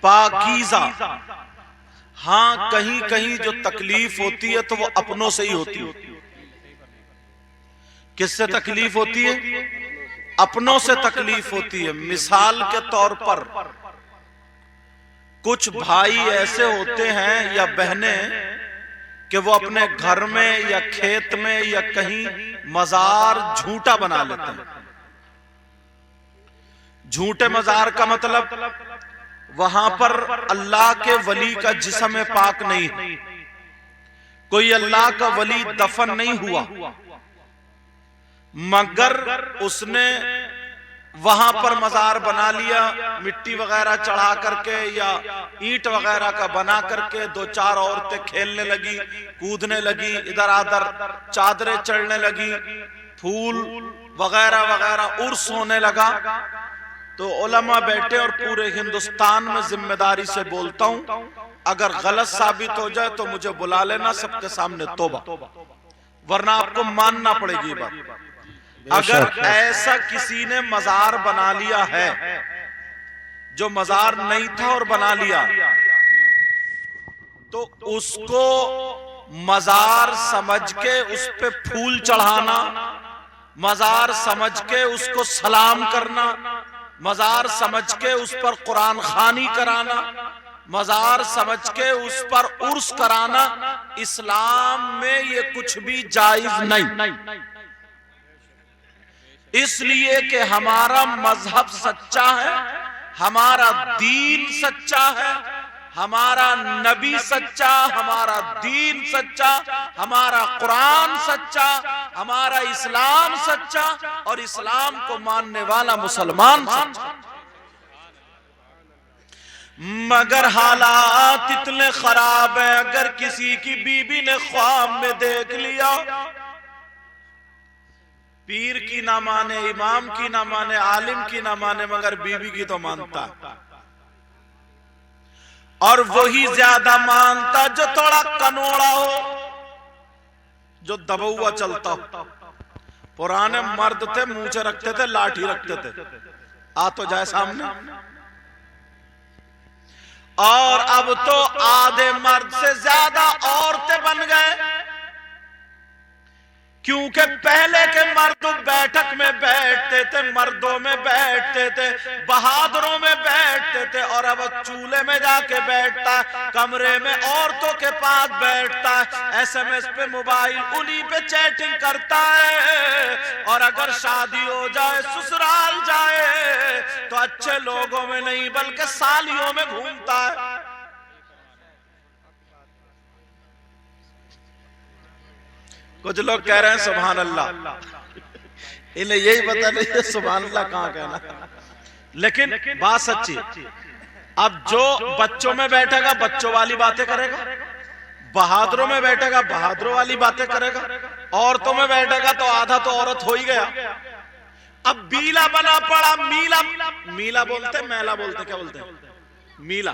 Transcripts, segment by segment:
पाकीज़ा। हाँ, कहीं कहीं जो तकलीफ होती है तो वो अपनों से ही होती है। किससे तकलीफ होती है? अपनों से तकलीफ होती है। मिसाल के तौर पर कुछ भाई ऐसे होते हैं या बहनें कि वो अपने घर में या खेत में या कहीं मजार झूठा बना लेते हैं। झूठे मजार का मतलब वहां पर अल्लाह के वली का जिस्म पाक नहीं है, कोई अल्लाह का वली दफन नहीं हुआ, मगर उसने वहां पर मजार बना लिया, मिट्टी वगैरह चढ़ा करके या ईंट वगैरह का बना करके। दो चार औरतें खेलने लगी, कूदने लगी, इधर आधर चादरें चढ़ने लगी, फूल वगैरह वगैरह उर्स होने लगा। तो उलमा बैठे और पूरे हिंदुस्तान में जिम्मेदारी से बोलता हूं, अगर गलत साबित हो जाए तो मुझे बुला लेना सबके सामने, तौबा, वरना आपको मानना पड़ेगी ये बात। अगर ऐसा किसी ने मजार बना लिया है जो मजार नहीं था और बना लिया, तो उसको मजार समझ के उस पे फूल चढ़ाना, मजार समझ के उसको सलाम करना, मजार समझ के उस पर कुरान खानी कराना, मजार समझ के उस पर उर्स कराना, इस्लाम में ये कुछ भी जायज नहीं। इसलिए कि हमारा मजहब सच्चा है, हमारा दीन सच्चा है, हमारा नबी सच्चा, हमारा दीन सच्चा, हमारा कुरान सच्चा, हमारा इस्लाम सच्चा और इस्लाम को मानने वाला मुसलमान सच्चा। मगर हालात इतने खराब हैं, अगर किसी की बीबी ने ख्वाब में देख लिया, पीर की ना माने, इमाम की ना माने, आलिम की ना माने, मगर बीबी की तो मानता, और वही ज्यादा मानता जो थोड़ा कनोड़ा हो, जो दबुआ चलता हो। पुराने मर्द थे, मूंछें रखते थे, लाठी रखते थे, आ तो जाए सामने। और अब तो आधे मर्द से ज्यादा औरतें बन गए, क्योंकि पहले के मर्द बैठक में बैठते थे, मर्दों में बैठते थे, बहादुरों में बैठते थे, और अब चूल्हे में जाके बैठता है, कमरे में औरतों के पास बैठता है, एसएमएस पे, मोबाइल उन्हीं पे चैटिंग करता है। और अगर शादी हो जाए, ससुराल जाए, तो अच्छे लोगों में नहीं बल्कि सालियों में घूमता है। कुछ लोग कह रहे हैं सुभान अल्लाह, इन्हें यही पता नहीं है सुभान अल्लाह कहाँ कहना। लेकिन बात सच्ची, अब जो बच्चों में बैठेगा बच्चों वाली बातें करेगा, बहादुरों में बैठेगा बहादुरों वाली बातें करेगा, औरतों में बैठेगा तो आधा तो औरत हो ही गया। अब बीला बना पड़ा, मीला, मीला बोलते, मैला बोलते, क्या बोलते हैं, मीला,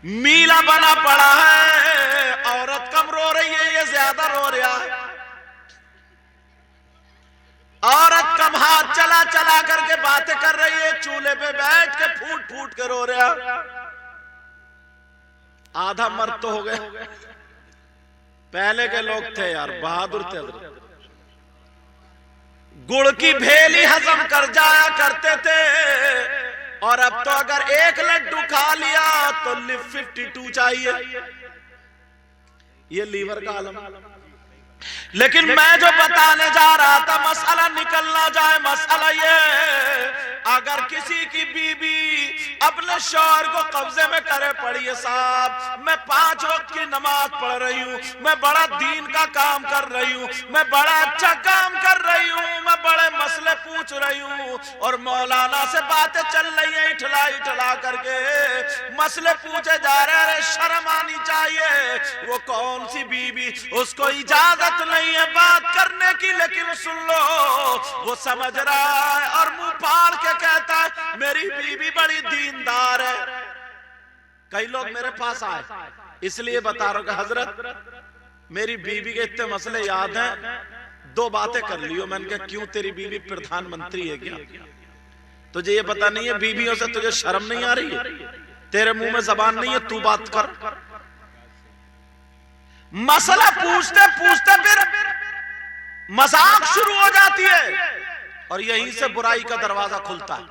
मीला बना पड़ा है। औरत कम रो रही है, ये ज्यादा रो रहा है। औरत कम हाथ चला चला करके बातें कर रही है, चूल्हे पे बैठ के फूट फूट के रो रहा है। आधा मर्द तो हो गए। पहले के लोग थे यार, बहादुर थे, गुड़ की भेली हजम कर जाया करते थे, और अब तो अगर एक लड्डू खा लिया तो 52 चाहिए, ये लीवर का आलम। लेकिन मैं जो बताने जा रहा था, मसला निकलना जाए, मसला ये, अगर किसी की बीबी अपने शौहर को कब्जे में करे, पढ़िए साहब मैं 5 वक्त की नमाज पढ़ रही हूँ, मैं बड़ा दीन का काम कर रही हूँ, मैं बड़ा अच्छा काम कर रही हूँ, मैं बड़े मसले पूछ रही हूँ, और मौलाना से बातें चल रही है इठला इठला करके, मसले पूछे जा रहे, अरे शर्म आनी चाहिए। वो कौन सी बीबी, उसको इजाजत नहीं है बात करने की, लेकिन सुन लो वो समझ रहा है और मुंह फाड़ के कहता है मेरी बीबी बड़ी दीनदार है। कई लोग मेरे पास आए, इसलिए बता रहा हूं हजरत मेरी बीबी के इतने मसले याद हैं, 2 बातें कर लियो। मैंने कहा क्यों, तेरी बीबी प्रधानमंत्री है क्या? तुझे ये पता नहीं है बीवियों से तुझे शर्म नहीं आ रही है? तेरे मुंह में जबान नहीं है, तू बात कर। मसला पूछते पूछते फिर मजाक शुरू हो जाती है और यहीं से बुराई का दरवाजा खुलता है।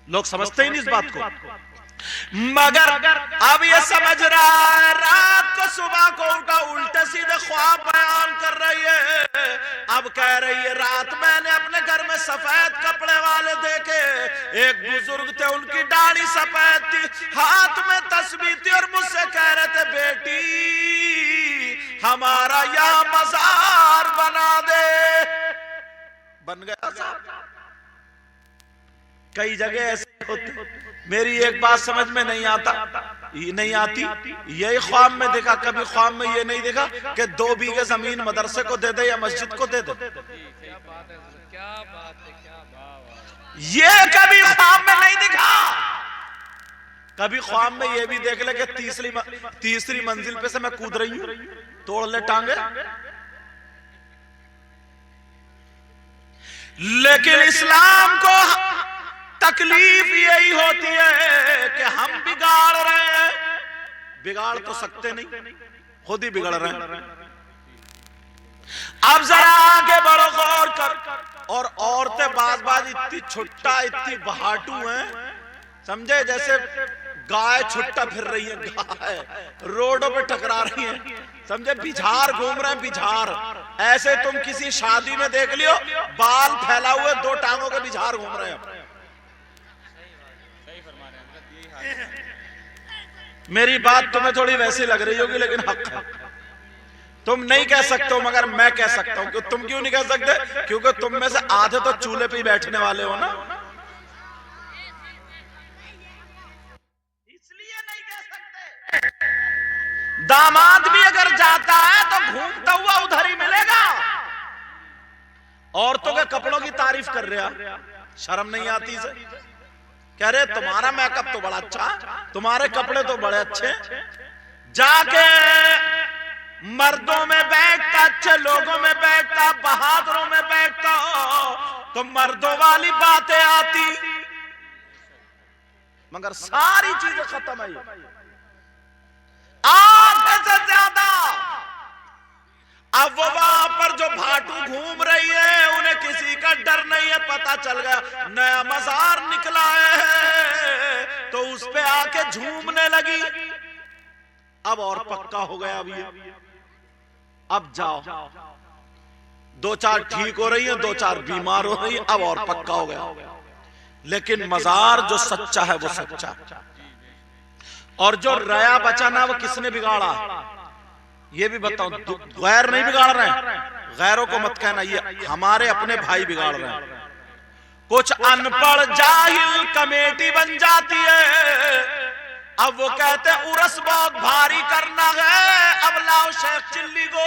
लोग समझते ही नहीं इस बात को, मगर अब ये समझ रहा है रात को सुबह को उठा उल्टे सीधे ख्वाब बयान कर रही है। अब कह रही है रात मैंने अपने घर में सफेद कपड़े वाले देखे, एक बुजुर्ग थे उनकी दाढ़ी सफेद थी, हाथ में तस्बीह थी और मुझसे कह रहे थे बेटी हमारा यहां मजार बना दे। बन गया साहब। कई जगह ऐसे होते। मेरी एक बात समझ में नहीं आती, यही ख्वाब में देखा, कभी ख्वाब में ये नहीं देखा कि 2 बीघे जमीन मदरसे को दे दे या मस्जिद को दे दे। ये कभी ख्वाब में नहीं दिखा। कभी ख्वाब में ये भी देख ले कि तीसरी मंजिल पे से मैं कूद रही हूं, तोड़ ले टांगे। लेकिन इस्लाम को तकलीफ यही होती है कि हम बिगाड़ रहे हैं। बिगाड़ तो सकते नहीं, खुद ही बिगड़ रहे हैं। अब जरा आगे बढ़ो, गौर कर। और औरतें बाज इतनी छुट्टा इतनी बहाटू हैं, समझे, जैसे गाय छुट्टा फिर रही है, गाय रोडों पे टकरा रही है, समझे, बिझार घूम रहे हैं, बिझार। ऐसे तुम किसी शादी में देख लियो, बाल फैला हुए 2 टांगों के बिझार घूम रहे हैं। मेरी बात तुम्हें थोड़ी वैसी लग रही होगी, लेकिन हक है। तुम नहीं कह सकते हो, मगर मैं कह सकता हूं। तुम क्यों नहीं कह सकते? क्योंकि तुम में से आधे तो चूल्हे पे ही बैठने वाले हो ना, इसलिए नहीं कह सकते। दामाद भी अगर जाता है तो घूमता हुआ उधर ही मिलेगा। औरतों के कपड़ों की तारीफ कर रहा, शर्म नहीं आती इसे? कह रहे तुम्हारा मेकअप तो बड़ा अच्छा, तुम्हारे कपड़े तो बड़े अच्छे। जाके मर्दों में बैठता, अच्छे लोगों में बैठता, बहादुरों में बैठता तो मर्दों वाली बातें आती, मगर सारी चीजें खत्म है। आधे से ज्यादा अब वो वहां पर जो भाटू घूम रही है उन्हें किसी का डर नहीं है। पता चल गया नया मजार निकला है तो उस पे आके झूमने लगी। अब और पक्का हो गया अब ये, अब जाओ, 2-4 ठीक हो रही है, 2-4 बीमार हो रही है, अब और पक्का हो गया। लेकिन मजार जो सच्चा है वो सच्चा, और जो रया बचाना वो किसने बिगाड़ा ये भी बताओ। गैर नहीं बिगाड़ रहे हैं, गैरों को मत कहना, ये हमारे अपने भाई बिगाड़ रहे हैं। कुछ अनपढ़ जाहिल कमेटी बन जाती है, अब वो कहते हैं उर्स बहुत भारी करना है, अब लाओ शेख चिल्ली को।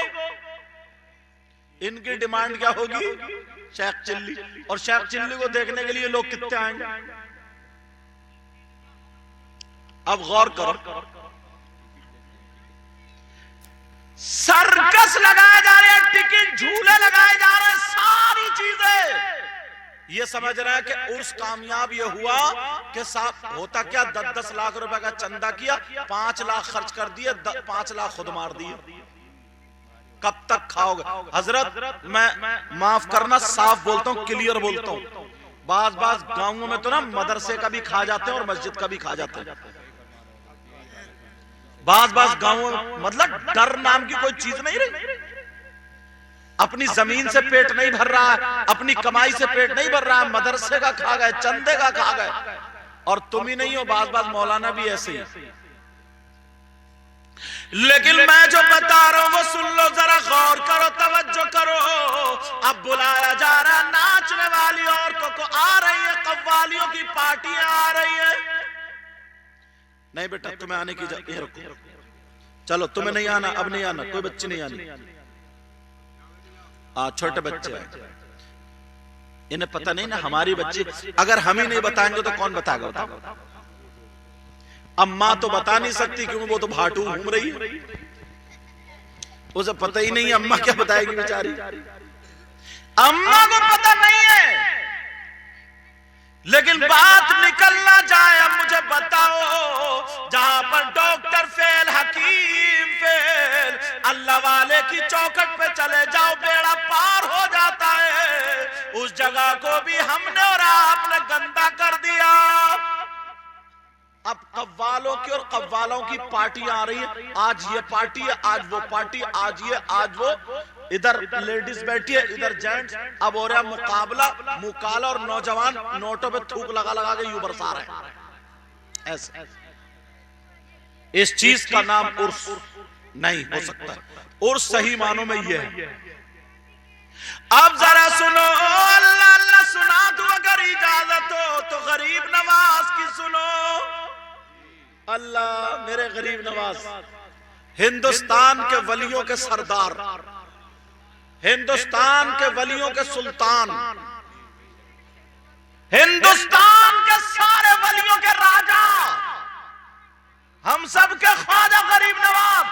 इनकी डिमांड क्या होगी? शेख चिल्ली। और शेख चिल्ली को देखने के लिए लोग कितने आएंगे? अब गौर करो, सर्कस लगाए जा रहे हैं, टिकट झूले लगाए जा रहे हैं, सारी चीजें ये समझ रहे हैं कि उर्स कामयाब ये हुआ कि साहब होता क्या 10-10 लाख रुपए का चंदा किया, 5 लाख खर्च कर दिए, 5 लाख खुद मार दिए। कब तक खाओगे? हजरत मैं माफ करना, साफ बोलता हूं, क्लियर बोलता हूं, बाज गांवों में तो ना मदरसे का भी खा जाते हैं और मस्जिद का भी खा जाते हैं। बाज गांवों में मतलब डर नाम की कोई चीज नहीं रही। अपनी जमीन से पेट नहीं भर रहा है, अपनी कमाई से पेट नहीं भर रहा है, मदरसे का खा गए, चंदे का खा गए। और तुम ही नहीं हो, बाज मौलाना भी ऐसे ही। लेकिन मैं जो बता रहा हूं वो सुन लो, जरा गौर करो, तवज्जो करो। अब बुलाया जा रहा, नाचने वाली औरतों को आ रही है, कव्वालियों की पार्टियां आ रही है। नहीं बेटा तुम्हें आने की ये रखो, चलो तुम्हें नहीं आना, अब नहीं आना, कोई बच्ची नहीं आनी। छोटे बच्चे इन्हें पता नहीं ना, हमारी बच्ची, अगर हम ही नहीं बताएंगे तो कौन बताएगा? बताओ। अम्मा तो बता नहीं सकती क्योंकि वो तो भाटू घूम रही है, उसे पता ही नहीं अम्मा क्या बताएगी बेचारी। अम्मा को पता नहीं है, लेकिन बात निकल ना जाए। अब मुझे बताओ, जहां पर डॉक्टर फेल, हकीम फेल, अल्लाह वाले की चौखट पे चले जाओ बेड़ा पार हो जाता है, उस जगह को भी हमने और आपने गंदा कर दिया। अब कव्वालों की और कव्वालों की पार्टियां आ रही है, आज ये पार्टी है, आज वो पार्टी, आज ये आज वो, इधर लेडीज बैठी है, इधर जेंट्स। अब हो रहा मुकाबला, मुकाला, और नौजवान नोटों पे थूक लगा लगा के यूं बरसा रहे हैं। ऐसे इस चीज का नाम उर्स नहीं हो सकता। उर्स सही मानों में ये है। अब जरा सुनो, अल्लाह अल्लाह सुना दो अगर इजाजत हो तो गरीब नवाज की सुनो। अल्लाह मेरे गरीब नवाज, हिंदुस्तान के वलियों के सरदार, हिंदुस्तान के वलियों के सुल्तान, हिंदुस्तान के सारे वलियों के राजा, हम सब के ख्वाजा गरीब नवाज।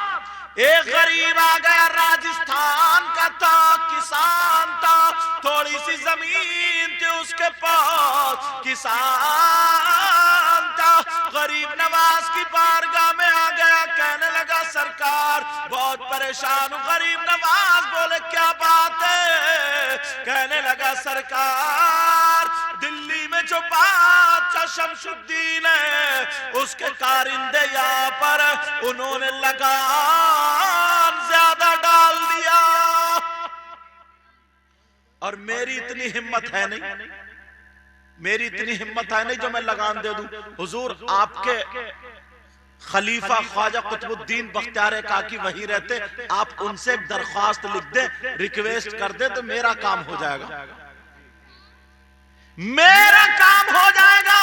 एक गरीब आ गया, राजस्थान का था, किसान था, थोड़ी सी जमीन थी उसके पास, किसान था, गरीब नवाज की बारगाह में आ गया, कहने लगा सरकार बहुत परेशान हूं। गरीब नवाज बोले क्या बात है? कहने लगा सरकार दिल्ली में जो बादशाह शमशुद्दीन है उसके कारिंदे यहाँ पर उन्होंने लगान ज्यादा डाल दिया, और मेरी इतनी हिम्मत है नहीं, मेरी इतनी हिम्मत है नहीं जो मैं लगान दे दूं। हुजूर आपके खलीफा ख्वाजा कुतुबुद्दीन बख्तियार काकी वहीं रहते, आप उनसे एक दरख्वास्त लिख दे, रिक्वेस्ट कर दे तो मेरा काम हो जाएगा, मेरा काम हो जाएगा।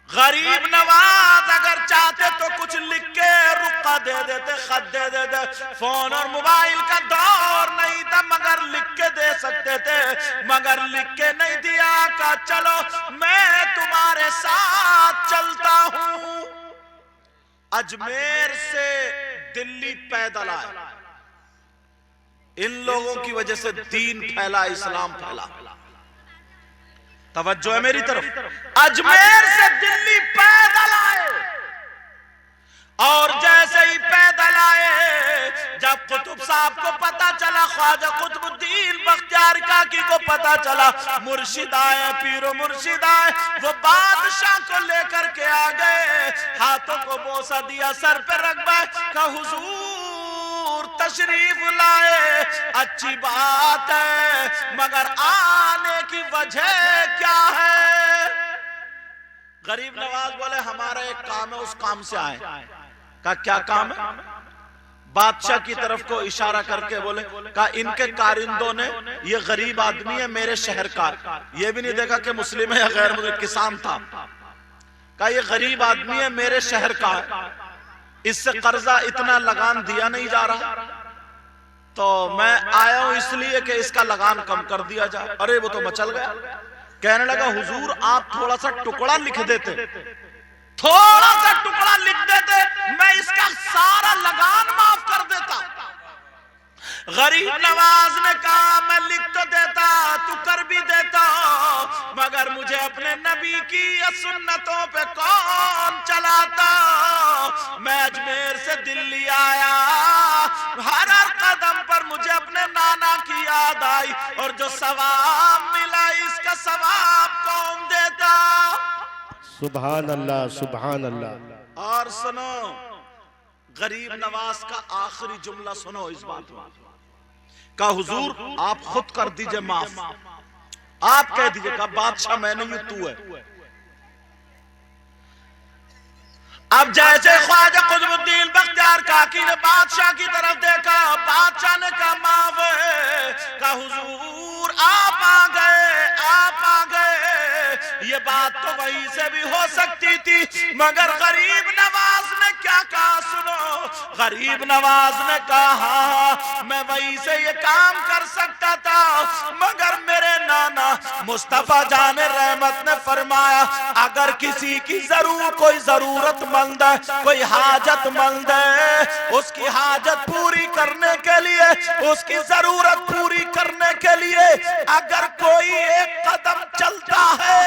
गरीब नवाज अगर चाहते तो कुछ लिख के रुका दे देते, खत दे देते, फोन और मोबाइल का दौर नहीं था, मगर लिख के दे सकते थे, मगर लिख के नहीं दिया। का चलो मैं तुम्हारे साथ चलता हूं। अजमेर से दिल्ली पैदल आए, इन लोगों की वजह से दीन फैला, इस्लाम फैला। तवज्जो है मेरी तरफ। अजमेर से दिल्ली पैदल आए, और जैसे ही पैदल आए, जब कुतुब साहब को पता चला, ख्वाजा कुतुबुद्दीन बख्तियार काकी को पता चला, मुर्शिद आए, पीरो मुर्शिद आए, वो बादशाह को लेकर के आ गए, हाथों को बोसा दिया, सर पे रख गए, कहा हुजूर तशरीफ लाए, अच्छी बात है, मगर आने की वजह क्या है? गरीब नवाज बोले हमारा एक काम है, उस काम से आए। का क्या काम है? बादशाह की तरफ को इशारा करके बोले, कहा इनके कारिंदों ने, ये गरीब आदमी है मेरे शहर का, ये भी नहीं देखा कि मुस्लिम है या गैर मुस्लिम, किसान था, कहा ये गरीब आदमी है मेरे शहर का है, इससे कर्जा इतना लगान दिया नहीं जा रहा, तो मैं आया हूं इसलिए कि इसका लगान कम कर दिया जाए। अरे वो तो मचल गया, कहने लगा हुजूर आप थोड़ा सा टुकड़ा लिख देते, थोड़ा सा टुकड़ा लिख देते, मैं इसका सारा लगान माफ कर देता। गरीब नवाज ने कहा मैं लिख तो देता, तू कर भी देता, मगर मुझे अपने नबी की सुन्नतों पे कौन चलाता? मैं अजमेर से दिल्ली आया, हर कदम पर मुझे अपने नाना की याद आई, और जो सवाब मिला इसका सवाब कौन देता? सुभान अल्लाह, सुभान अल्लाह। और सुनो गरीब नवाज का आखिरी जुमला सुनो इस बात में, का हुजूर आप खुद कर दीजिए माफ, आप कह दीजिए, का बादशाह मैं नहीं हूं तू है। अब जैसे ख्वाजा कुतुबुद्दीन बख्तियार काकी ने बादशाह की तरफ देखा, बादशाह ने कहा माफ है, का हुजूर आप आ गए, आप आ गए, ये बात तो वहीं से भी हो सकती थी, मगर गरीब नवाज ने क्या क्या कहा सुनो, गरीब नवाज ने कहा मैं वहीं से ये काम कर सकता था, मगर मेरे नाना मुस्तफा जान रहमत ने फरमाया अगर किसी की कोई जरूरतमंद है, कोई हाजतमंद है, उसकी हाजत पूरी करने के लिए, उसकी जरूरत पूरी करने के लिए अगर कोई एक कदम चलता है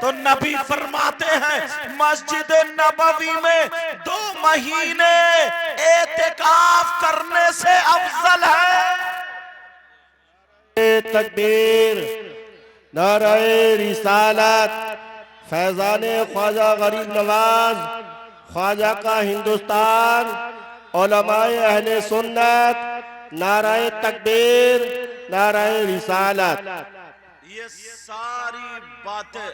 तो नबी फरमाते हैं मस्जिद नबवी में 2 महीने एतिकाफ करने से अफजल है। तकबीर, नाराए रिसालत, फैजाने ख्वाजा गरीब नवाज, ख्वाजा का हिंदुस्तान, उलमाए अहले सुन्नत, नाराए तकबीर, नाराए रिसालत। ये सारी बातें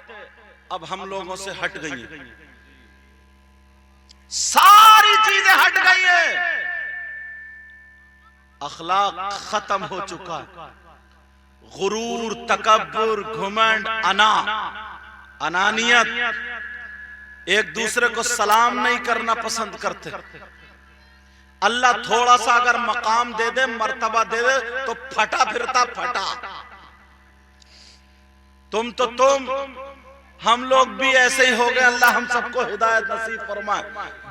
अब हम लोगों से हट गई हैं, सारी चीजें हट गई हैं, अखलाक खत्म हो चुका है। गुरूर, तकब्बुर, घुमंड, अनानियत, एक दूसरे को सलाम नहीं करना पसंद करते। अल्लाह थोड़ा सा अगर मकाम दे दे, मर्तबा दे दे तो फटा फिरता फटा। तुम हम लोग भी ऐसे ही हो गए। अल्लाह हम सबको हिदायत नसीब फरमाए।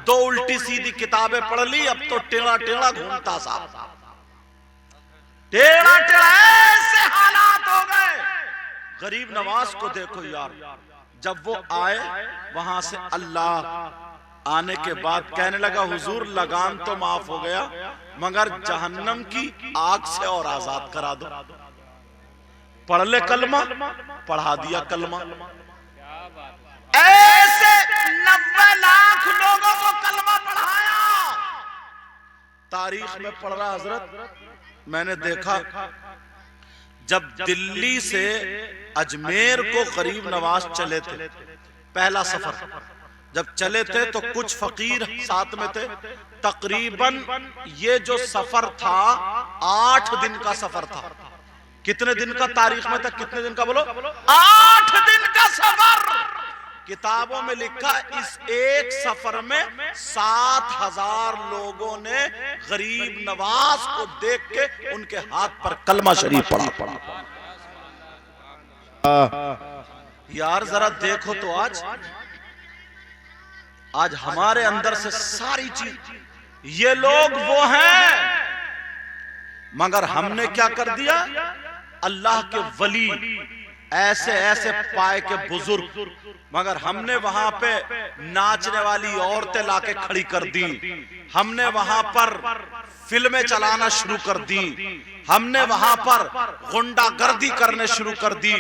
2 उल्टी सीधी किताबें पढ़ ली, अब तो टेढ़ा टेढ़ा घूमता साहब, टेढ़ा टेढ़ा ऐसे हालात हो गए। गरीब नवाज को देखो यार, जब वो आए वहां से अल्लाह आने के बाद कहने लगा हुजूर लगाम तो माफ हो गया, मगर जहन्नम की आग से और आजाद करा दो। पढ़ ले कलमा, पढ़ा दिया कलमा। ऐसे 90 लाख लोगों को कलमा पढ़ाया। तारीख में पढ़ रहा हजरत, मैंने देखा जब दिल्ली से अजमेर को गरीब नवाज चले थे, पहला सफर जब चले थे तो कुछ फकीर साथ में थे। तकरीबन ये जो सफर था 8 दिन का सफर था। कितने दिन का तारीख में था, कितने दिन का बोलो? 8 दिन का सफर। किताबों में लिखा इस एक सफर में 7000 लोगों ने गरीब नवाज को देख के उनके हाथ पर कलमा शरीफ पढ़ा। यार जरा देखो तो आज हमारे अंदर से सारी चीज, ये लोग वो हैं, मगर हमने क्या कर दिया? अल्लाह के वली ऐसे ऐसे पाए के बुजुर्ग, मगर हमने वहां पे नाचने वाली औरतें लाके खड़ी कर दी। हमने वहां पर फिल्में चलाना शुरू कर दी। हमने वहां पर गुंडागर्दी करने शुरू कर दी।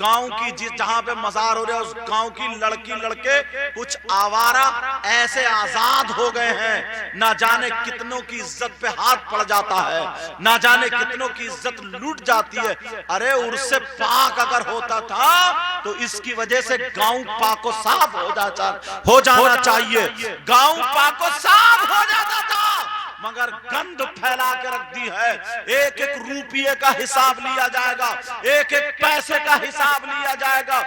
गांव की जहां पे मजार हो रहा है उस गांव की लड़की लड़के कुछ आवारा ऐसे आजाद हो गए हैं, ना जाने कितनों की इज्जत पे हाथ पड़ जाता है, ना जाने कितनों की इज्जत लूट जाती है। अरे उर्से पाक अगर होता था तो इसकी वजह से गांव पाको साफ हो जाना चाहिए। गांव पाको साफ हो जाता था, मगर गंद फैला के रख दी है। एक एक रुपये का हिसाब लिया जाएगा, एक एक पैसे का हिसाब लिया जाएगा।